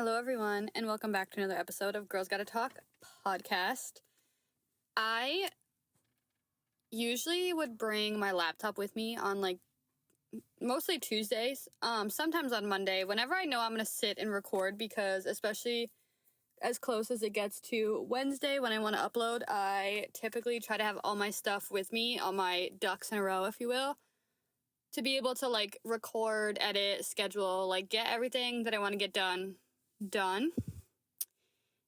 Hello, everyone, and welcome back to another episode of Girls Gotta Talk podcast. I usually would bring my laptop with me on, mostly Tuesdays, sometimes on Monday, whenever I know I'm going to sit and record, because especially as close as it gets to Wednesday when I want to upload, I typically try to have all my stuff with me, all my ducks in a row, if you will, to be able to, record, edit, schedule, get everything that I want to get done.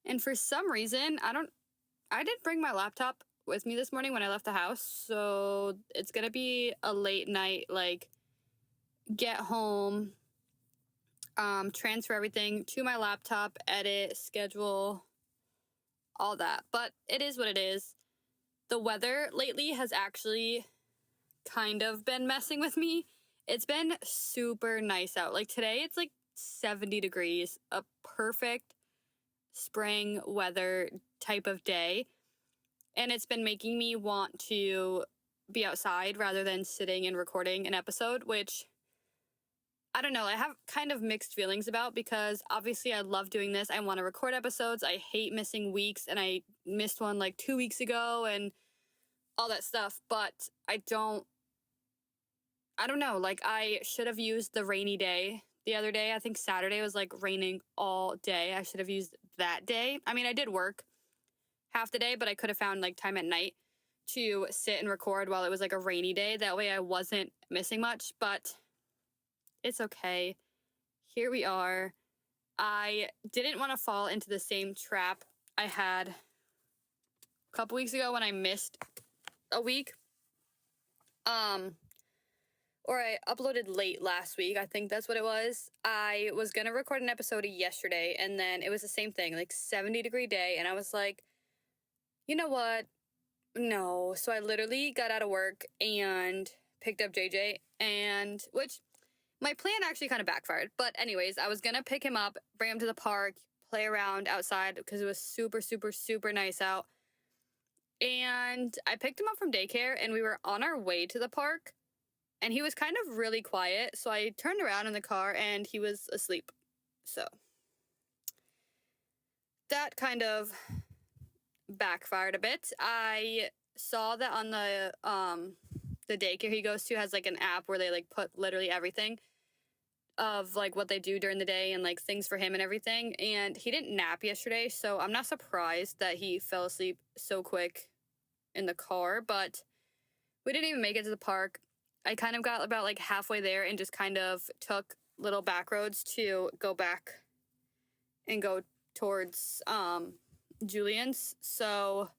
And for some reason, I didn't bring my laptop with me this morning when I left the house, so it's gonna be a late night, get home, transfer everything to my laptop, edit, schedule, all that. But it is what it is. The weather lately has actually kind of been messing with me. It's been super nice out. Today it's 70 degrees, a perfect spring weather type of day. And it's been making me want to be outside rather than sitting and recording an episode, which I don't know, I have kind of mixed feelings about, because obviously I love doing this. I want to record episodes. I hate missing weeks, and I missed one 2 weeks ago and all that stuff. But I don't know, I should have used the rainy day the other day. I think Saturday was raining all day. I should have used that day. I mean, I did work half the day, but I could have found time at night to sit and record while it was a rainy day. That way I wasn't missing much, but it's okay. Here we are. I didn't want to fall into the same trap I had a couple weeks ago when I missed a week. Or I uploaded late last week. I think that's what it was. I was going to record an episode yesterday, and then it was the same thing, 70-degree day, and I was like, you know what? No. So I literally got out of work and picked up JJ, and which my plan actually kind of backfired. But anyways, I was going to pick him up, bring him to the park, play around outside because it was super, super, super nice out. And I picked him up from daycare, and we were on our way to the park. And he was kind of really quiet, so I turned around in the car, and he was asleep. So that kind of backfired a bit. I saw that on the daycare he goes to has an app where they put literally everything of what they do during the day and things for him and everything. And he didn't nap yesterday, so I'm not surprised that he fell asleep so quick in the car. But we didn't even make it to the park. I kind of got about halfway there and just kind of took little back roads to go back and go towards Julian's. So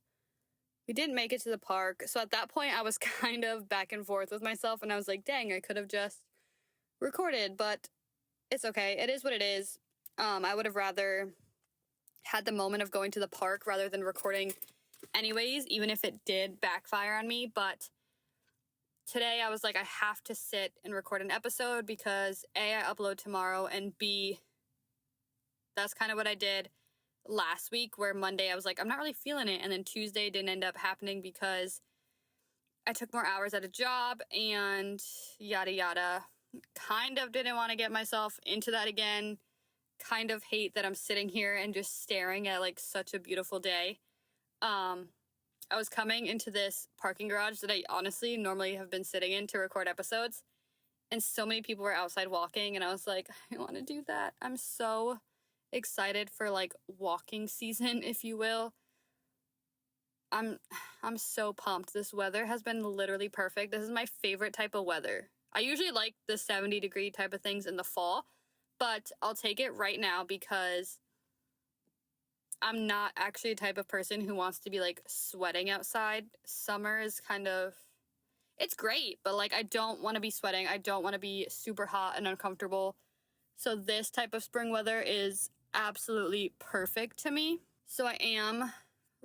we didn't make it to the park. So at that point I was kind of back and forth with myself, and I was like, dang, I could have just recorded, but it's okay. It is what it is. I would have rather had the moment of going to the park rather than recording anyways, even if it did backfire on me. But today I was like, I have to sit and record an episode because A, I upload tomorrow, and B, that's kind of what I did last week, where Monday I was like, I'm not really feeling it, and then Tuesday didn't end up happening because I took more hours at a job and yada yada. Kind of didn't want to get myself into that again. Kind of hate that I'm sitting here and just staring at such a beautiful day. I was coming into this parking garage that I honestly normally have been sitting in to record episodes, and so many people were outside walking, and I was like, I want to do that. I'm so excited for walking season, if you will. I'm so pumped. This weather has been literally perfect. This is my favorite type of weather. I usually like the 70-degree type of things in the fall, but I'll take it right now because I'm not actually a type of person who wants to be sweating outside. Summer is kind of, it's great, but I don't want to be sweating. I don't want to be super hot and uncomfortable. So this type of spring weather is absolutely perfect to me. So I am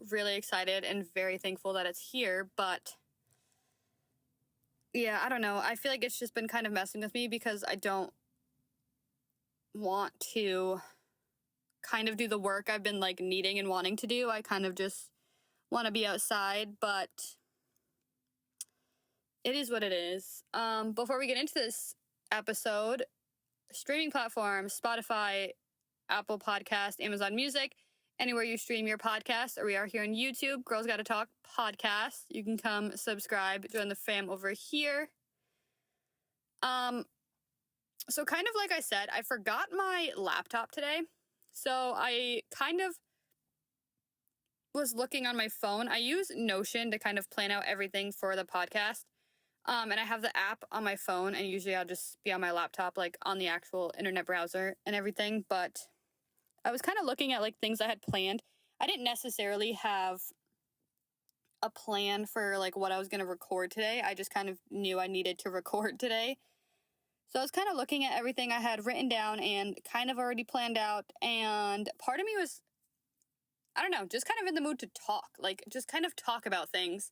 really excited and very thankful that it's here, but yeah, I don't know. I feel like it's just been kind of messing with me because I don't want to kind of do the work I've been needing and wanting to do. I kind of just want to be outside, but it is what it is. Before we get into this episode, streaming platforms, Spotify, Apple Podcast, Amazon Music, anywhere you stream your podcast, or we are here on YouTube, Girls Gotta Talk Podcast. You can come subscribe, join the fam over here. So kind of like I said, I forgot my laptop today. So I kind of was looking on my phone. I use Notion to kind of plan out everything for the podcast. And I have the app on my phone, and usually I'll just be on my laptop, like on the actual internet browser and everything. But I was kind of looking at like things I had planned. I didn't necessarily have a plan for like what I was going to record today. I just kind of knew I needed to record today. So I was kind of looking at everything I had written down and kind of already planned out. And part of me was, I don't know, just kind of in the mood to talk, like just kind of talk about things.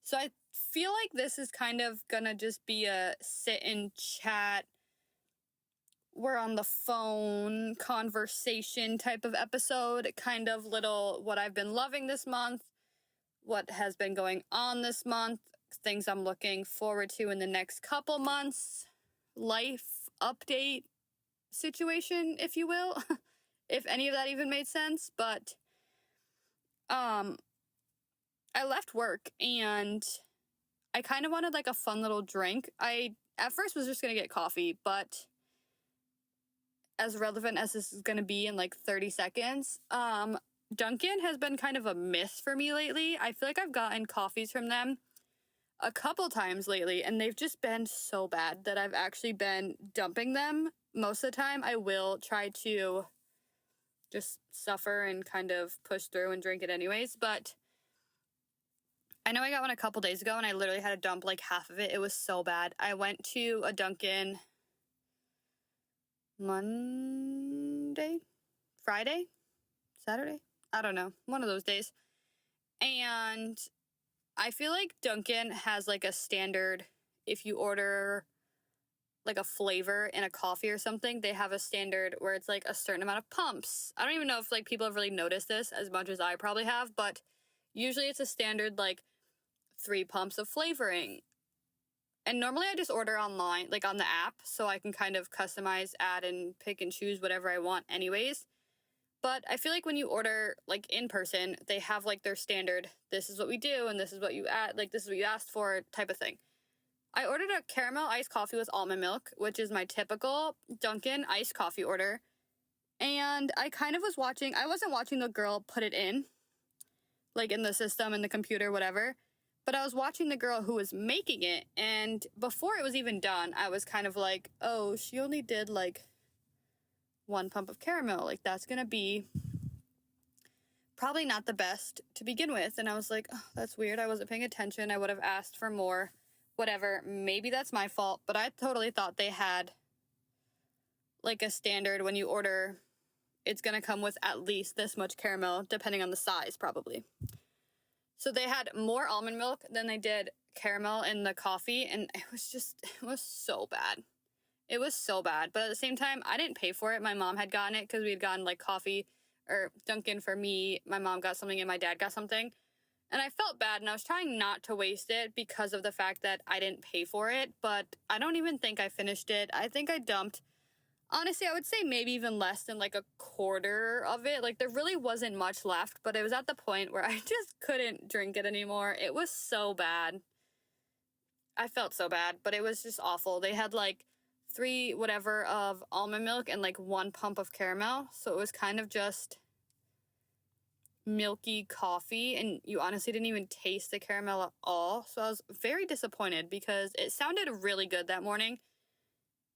So I feel like this is kind of gonna just be a sit and chat, we're on the phone conversation type of episode, kind of little what I've been loving this month, what has been going on this month, things I'm looking forward to in the next couple months, life update situation, if you will, if any of that even made sense. But I left work and I kind of wanted like a fun little drink. I at first was just gonna get coffee, but as relevant as this is gonna be in like 30 seconds, Dunkin has been kind of a myth for me lately. I feel like I've gotten coffees from them a couple times lately, and they've just been so bad that I've actually been dumping them. Most of the time, I will try to just suffer and kind of push through and drink it anyways, but I know I got one a couple days ago, and I literally had to dump like half of it. It was so bad. I went to a Dunkin' Monday, Friday, Saturday? I don't know. One of those days. And I feel like Dunkin' has like a standard, if you order like a flavor in a coffee or something, they have a standard where it's like a certain amount of pumps. I don't even know if like people have really noticed this as much as I probably have, but usually it's a standard like 3 pumps of flavoring. And normally I just order online, like on the app, so I can kind of customize, add, and pick and choose whatever I want anyways. But I feel like when you order like in person, they have like their standard, this is what we do and this is what you add, like this is what you asked for type of thing. I ordered a caramel iced coffee with almond milk, which is my typical Dunkin' iced coffee order. And I kind of was watching, I wasn't watching the girl put it in, like in the system, in the computer, whatever. But I was watching the girl who was making it. And before it was even done, I was kind of like, oh, she only did like 1 pump of caramel. Like that's going to be probably not the best to begin with. And I was like, oh, that's weird. I wasn't paying attention. I would have asked for more. Whatever, maybe that's my fault, but I totally thought they had like a standard when you order, it's gonna come with at least this much caramel, depending on the size, probably. So they had more almond milk than they did caramel in the coffee, and it was so bad. It was so bad, but at the same time, I didn't pay for it. My mom had gotten it because we had gotten like coffee or Dunkin' for me. My mom got something and my dad got something. And I felt bad, and I was trying not to waste it because of the fact that I didn't pay for it, but I don't even think I finished it. I think I dumped, honestly, I would say maybe even less than like a quarter of it. Like there really wasn't much left, but it was at the point where I just couldn't drink it anymore. It was so bad. I felt so bad, but it was just awful. They had like 3 whatever of almond milk and like 1 pump of caramel, so it was kind of just milky coffee, and you honestly didn't even taste the caramel at all. So I was very disappointed because it sounded really good that morning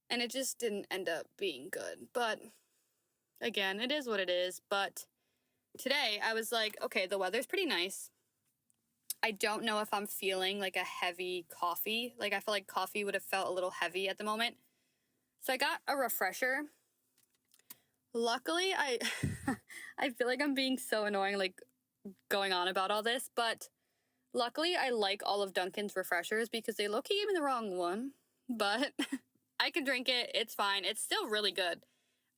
and it just didn't end up being good. But again, it is what it is. But today I was like, okay, the weather's pretty nice. I don't know if I'm feeling like a heavy coffee. Like I feel like coffee would have felt a little heavy at the moment. So I got a refresher. Luckily, I feel like I'm being so annoying, like, going on about all this, but luckily I like all of Dunkin's refreshers because they low-key gave me the wrong one, but I can drink it, it's fine, it's still really good.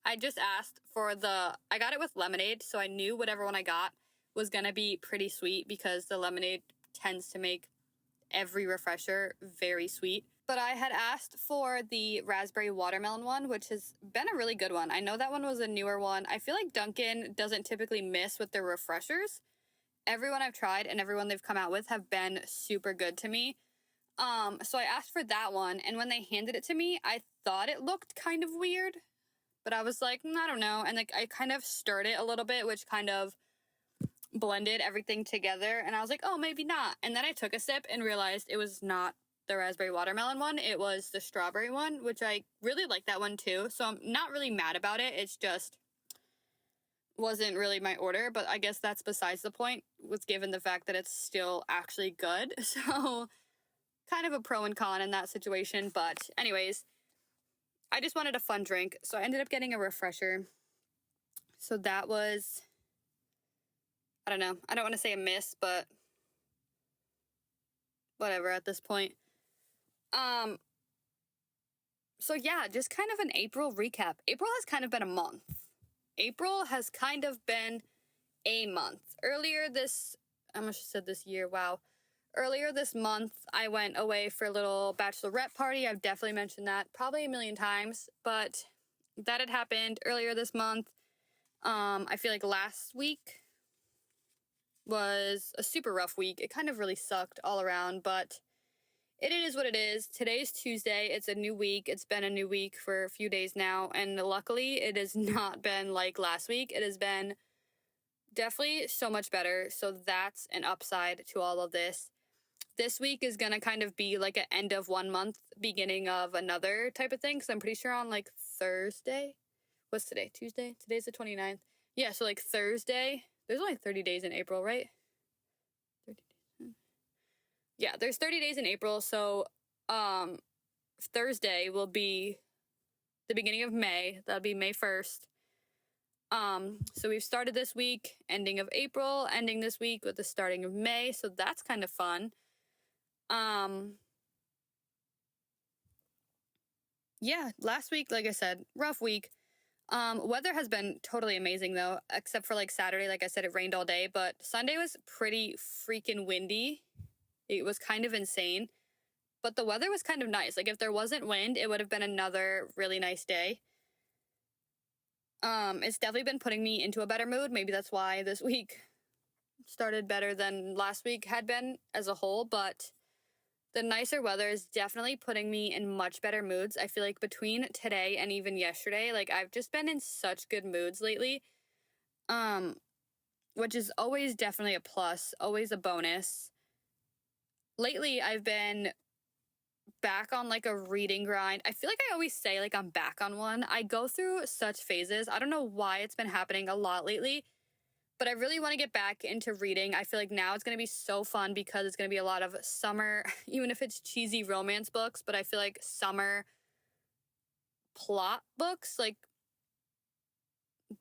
I just asked for I got it with lemonade, so I knew whatever one I got was gonna be pretty sweet because the lemonade tends to make every refresher very sweet. But I had asked for the raspberry watermelon one, which has been a really good one. I know that one was a newer one. I feel like Dunkin' doesn't typically miss with their refreshers. Everyone I've tried and everyone they've come out with have been super good to me. So I asked for that one, and when they handed it to me, I thought it looked kind of weird, but I was like, I don't know. And like, I kind of stirred it a little bit, which kind of blended everything together. And I was like, oh, maybe not. And then I took a sip and realized it was not the raspberry watermelon one. It was the strawberry one, which I really like that one too. So I'm not really mad about it. It's just wasn't really my order, but I guess that's besides the point, with given the fact that it's still actually good. So kind of a pro and con in that situation. But anyways, I just wanted a fun drink, so I ended up getting a refresher. So that was, I don't know, I don't want to say a miss, but whatever at this point. So yeah, just kind of an April recap. April has kind of been a month. April has kind of been a month. Earlier this, I almost said this year, wow. Earlier this month, I went away for a little bachelorette party. I've definitely mentioned that probably a million times, but that had happened earlier this month. I feel like last week was a super rough week. It kind of really sucked all around, but it is what it is. Today's Tuesday. It's a new week. It's been a new week for a few days now, and luckily it has not been like last week. It has been definitely so much better, so that's an upside to all of this. This week is going to kind of be like an end of one month, beginning of another type of thing, because I'm pretty sure on like Thursday, what's today, Tuesday? Today's the 29th. Yeah, so like Thursday, there's only 30 days in April, right? 30 days. Yeah, there's 30 days in April, so Thursday will be the beginning of May. That'll be May 1st. So we've started this week, ending of April, ending this week with the starting of May, so that's kind of fun. Yeah, last week, like I said, rough week. Weather has been totally amazing though, except for like Saturday, like I said, it rained all day, but Sunday was pretty freaking windy. It was kind of insane, but the weather was kind of nice. Like if there wasn't wind, it would have been another really nice day. It's definitely been putting me into a better mood. Maybe that's why this week started better than last week had been as a whole, but the nicer weather is definitely putting me in much better moods. I feel like between today and even yesterday, like I've just been in such good moods lately, which is always definitely a plus, always a bonus. Lately, I've been back on like a reading grind. I feel like I always say like I'm back on one. I go through such phases. I don't know why it's been happening a lot lately, but I really want to get back into reading. I feel like now it's going to be so fun because it's going to be a lot of summer, even if it's cheesy romance books, but I feel like summer plot books, like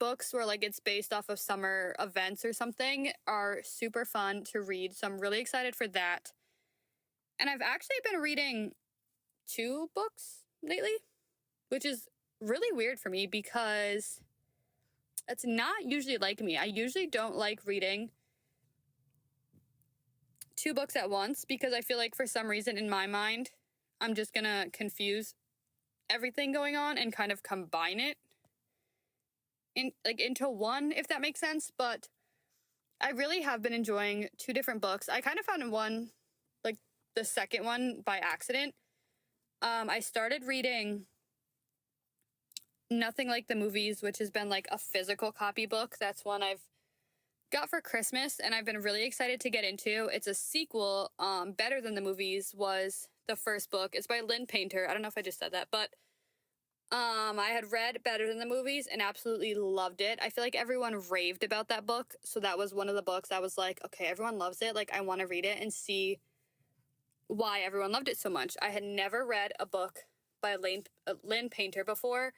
books where like it's based off of summer events or something, are super fun to read. So I'm really excited for that. And I've actually been reading 2 books lately, which is really weird for me because it's not usually like me. I usually don't like reading 2 books at once because I feel like for some reason in my mind, I'm just gonna confuse everything going on and kind of combine it into one, if that makes sense. But I really have been enjoying 2 different books. I kind of found one, like the second one by accident. I started reading Nothing Like the Movies, which has been like a physical copy book. That's one I've got for Christmas and I've been really excited to get into. It's a sequel. Better Than the Movies was the first book. It's by Lynn Painter. I don't know if I just said that, but I had read Better Than the Movies and absolutely loved it. I feel like everyone raved about that book, so that was one of the books I was like, okay, everyone loves it. Like I want to read it and see why everyone loved it so much. I had never read a book by Lynn Painter before,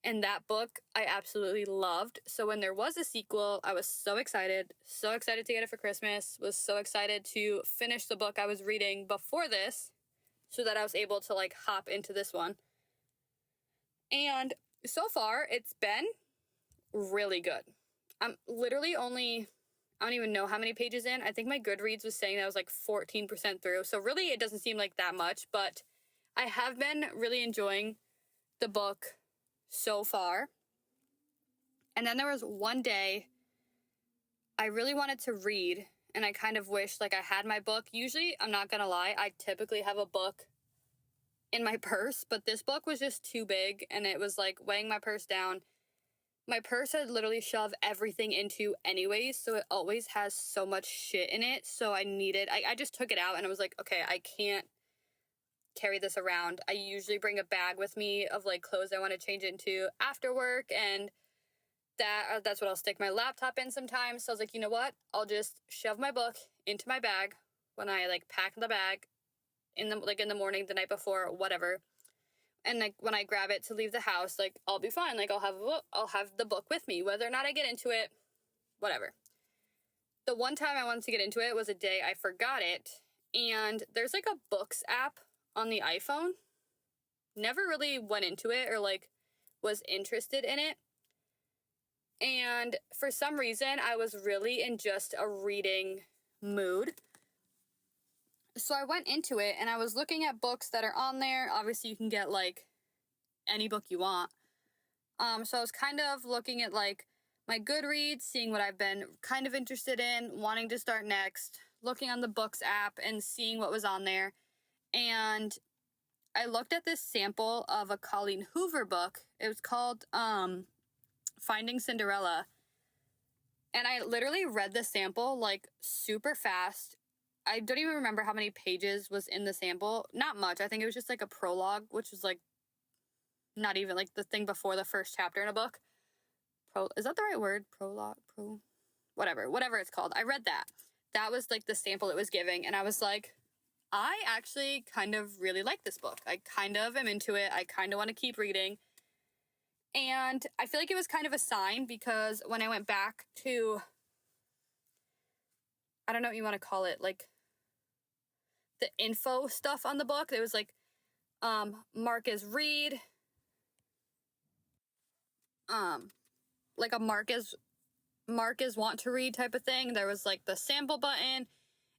and that book I absolutely loved. So when there was a sequel, I was so excited to get it for Christmas, was so excited to finish the book I was reading before this so that I was able to like hop into this one. And so far, it's been really good. I'm literally only, I don't even know how many pages in. I think my Goodreads was saying that I was like 14% through. So really, it doesn't seem like that much, but I have been really enjoying the book so far. And then there was one day I really wanted to read, and I kind of wished like I had my book. Usually, I'm not gonna lie, I typically have a book in my purse, but this book was just too big, and it was like weighing my purse down. My purse had literally shoved everything into anyways, so it always has so much shit in it. So I just took it out, and I was like, okay, I can't carry this around. I usually bring a bag with me of like clothes I want to change into after work, and that's what I'll stick my laptop in sometimes. So I was like, you know what? I'll just shove my book into my bag when I like pack the bag in the morning, the night before, whatever. And like when I grab it to leave the house, like I'll be fine. Like I'll have the book with me, whether or not I get into it, whatever. The one time I wanted to get into it was a day I forgot it, and there's like a books app on the iPhone. Never really went into it or like was interested in it. And for some reason, I was really in just a reading mood. So I went into it, and I was looking at books that are on there. Obviously, you can get like any book you want. So I was kind of looking at like my Goodreads, seeing what I've been kind of interested in, wanting to start next, looking on the books app and seeing what was on there. And I looked at this sample of a Colleen Hoover book. It was called Finding Cinderella. And I literally read the sample like super fast. I don't even remember how many pages was in the sample. Not much. I think it was just like a prologue, which was like not even like the thing before the first chapter in a book. Is that the right word? Prologue? Whatever it's called. I read that. That was like the sample it was giving. And I was like, I actually kind of really like this book. I kind of am into it. I kind of want to keep reading. And I feel like it was kind of a sign, because when I went back to, I don't know what you want to call it, like the info stuff on the book, there was like Marcus Reed, like a Marcus want to read type of thing. There was like the sample button,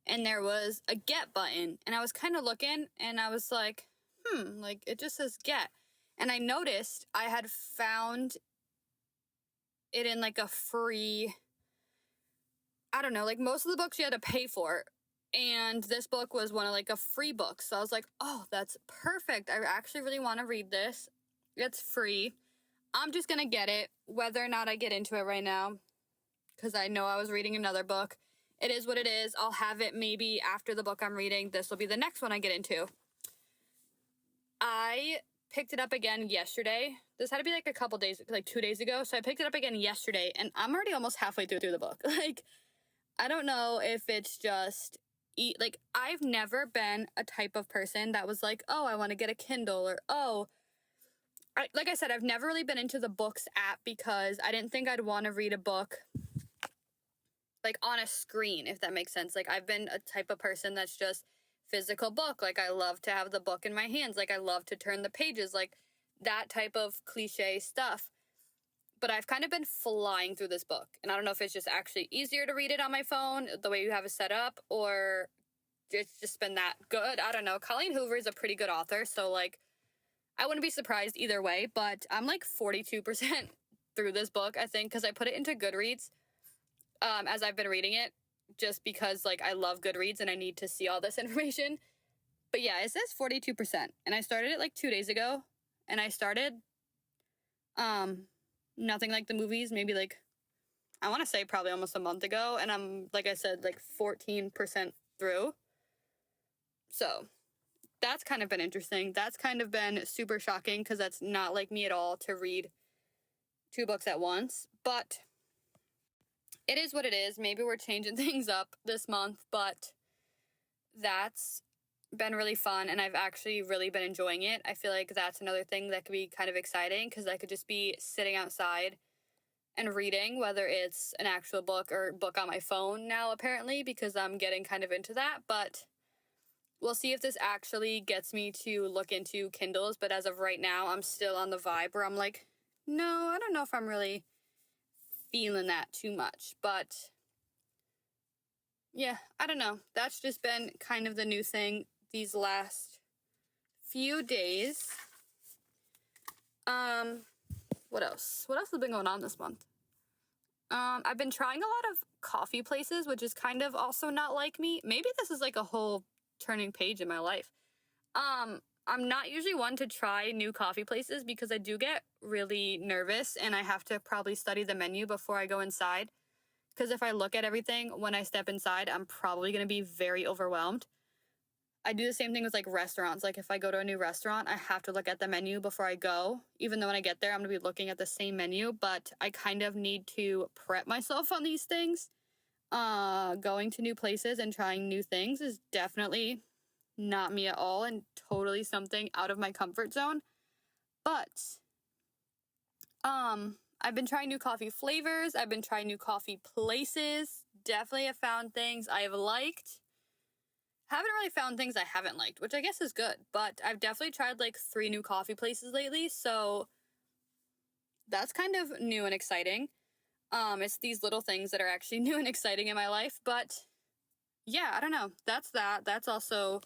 and there was a get button. And I was kind of looking, and I was like, like it just says get. And I noticed I had found it in like a free, I don't know, like most of the books you had to pay for. And this book was one of like a free book. So I was like, oh, that's perfect. I actually really want to read this. It's free. I'm just going to get it, whether or not I get into it right now, because I know I was reading another book. It is what it is. I'll have it maybe after the book I'm reading. This will be the next one I get into. I picked it up again yesterday. This had to be like a couple days, like 2 days ago. So I picked it up again yesterday, and I'm already almost halfway through the book. Like, I don't know if it's just, like, I've never been a type of person that was like, oh, I want to get a Kindle, or, oh, like I said, I've never really been into the books app because I didn't think I'd want to read a book like on a screen, if that makes sense. Like, I've been a type of person that's just physical book. Like, I love to have the book in my hands. Like, I love to turn the pages, like that type of cliche stuff. But I've kind of been flying through this book, and I don't know if it's just actually easier to read it on my phone, the way you have it set up, or it's just been that good. I don't know. Colleen Hoover is a pretty good author, so like I wouldn't be surprised either way. But I'm like 42% through this book, I think, because I put it into Goodreads as I've been reading it, just because like I love Goodreads and I need to see all this information. But yeah, it says 42%, and I started it like 2 days ago, and I started Nothing Like the Movies maybe like, I want to say probably almost a month ago, and I'm, like I said, like 14% through. So that's kind of been interesting. That's kind of been super shocking, because that's not like me at all to read 2 books at once. But it is what it is. Maybe we're changing things up this month, but that's been really fun, and I've actually really been enjoying it. I feel like that's another thing that could be kind of exciting, because I could just be sitting outside and reading, whether it's an actual book or book on my phone now, apparently, because I'm getting kind of into that. But we'll see if this actually gets me to look into Kindles. But as of right now, I'm still on the vibe where I'm like, no, I don't know if I'm really feeling that too much. But yeah, I don't know. That's just been kind of the new thing these last few days. What else? What else has been going on this month? I've been trying a lot of coffee places, which is kind of also not like me. Maybe this is like a whole turning page in my life. I'm not usually one to try new coffee places because I do get really nervous and I have to probably study the menu before I go inside. Because if I look at everything when I step inside, I'm probably going to be very overwhelmed. I do the same thing with like restaurants. Like if I go to a new restaurant, I have to look at the menu before I go. Even though when I get there, I'm going to be looking at the same menu, but I kind of need to prep myself on these things. Going to new places and trying new things is definitely not me at all and totally something out of my comfort zone. But I've been trying new coffee flavors. I've been trying new coffee places. Definitely have found things I have liked. Haven't really found things I haven't liked, which I guess is good. But I've definitely tried like 3 new coffee places lately, so that's kind of new and exciting. It's these little things that are actually new and exciting in my life. But yeah, I don't know. That's that. That's also,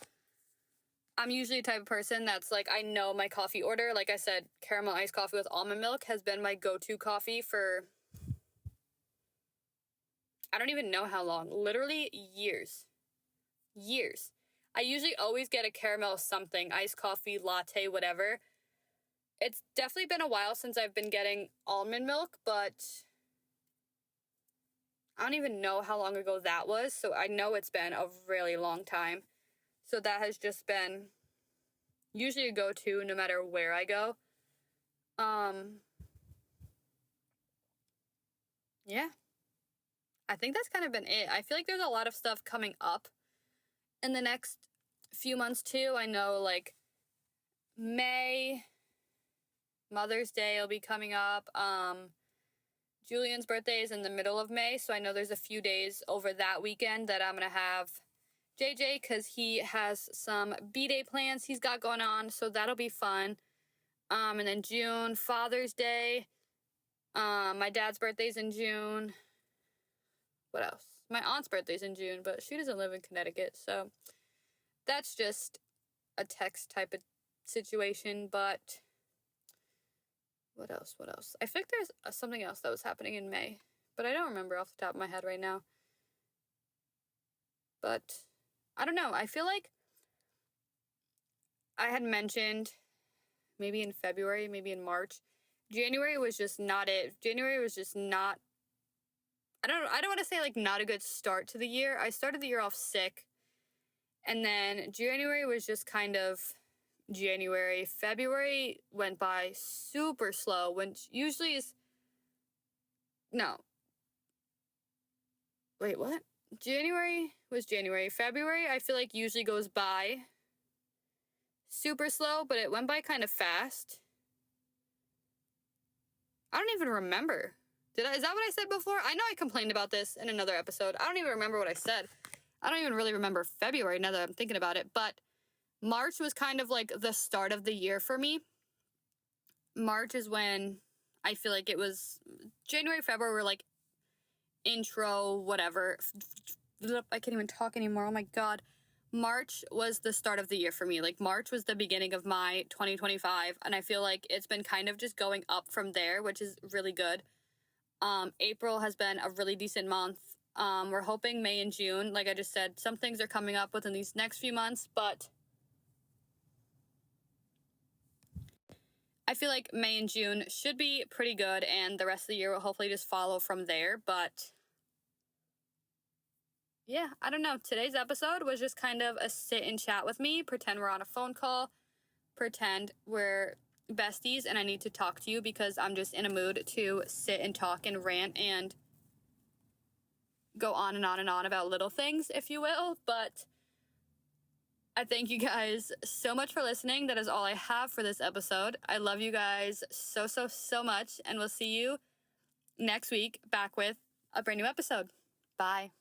I'm usually the type of person that's like, I know my coffee order. Like I said, caramel iced coffee with almond milk has been my go-to coffee for, I don't even know how long. Literally years. I usually always get a caramel something, iced coffee, latte, whatever. It's definitely been a while since I've been getting almond milk, but I don't even know how long ago that was, so I know it's been a really long time. So that has just been usually a go-to no matter where I go. Yeah. I think that's kind of been it. I feel like there's a lot of stuff coming up in the next few months too. I know like May, Mother's Day will be coming up. Julian's birthday is in the middle of May, so I know there's a few days over that weekend that I'm going to have JJ because he has some B-Day plans he's got going on, so that'll be fun. And then June, Father's Day. My dad's birthday's in June. What else? My aunt's birthday's in June, but she doesn't live in Connecticut, so that's just a text type of situation, but what else? I think there's something else that was happening in May, but I don't remember off the top of my head right now. But I don't know. I feel like I had mentioned maybe in February, maybe in March. January was just not it. January was just not, I don't want to say like not a good start to the year. I started the year off sick. And then January was just kind of January. February went by super slow, which usually is, no. Wait, what? January was January. February, I feel like usually goes by super slow, but it went by kind of fast. I don't even remember. Is that what I said before? I know I complained about this in another episode. I don't even remember what I said. I don't even really remember February now that I'm thinking about it, but March was kind of like the start of the year for me. March is when I feel like it was January, February were like intro, whatever. I can't even talk anymore. Oh my God. March was the start of the year for me. Like March was the beginning of my 2025. And I feel like it's been kind of just going up from there, which is really good. April has been a really decent month. We're hoping May and June, like I just said, some things are coming up within these next few months, but I feel like May and June should be pretty good, and the rest of the year will hopefully just follow from there. But yeah, I don't know. Today's episode was just kind of a sit and chat with me, pretend we're on a phone call, pretend we're besties, and I need to talk to you because I'm just in a mood to sit and talk and rant and go on and on and on about little things, if you will. But I thank you guys so much for listening. That is all I have for this episode. I love you guys so much, and we'll see you next week back with a brand new episode. Bye.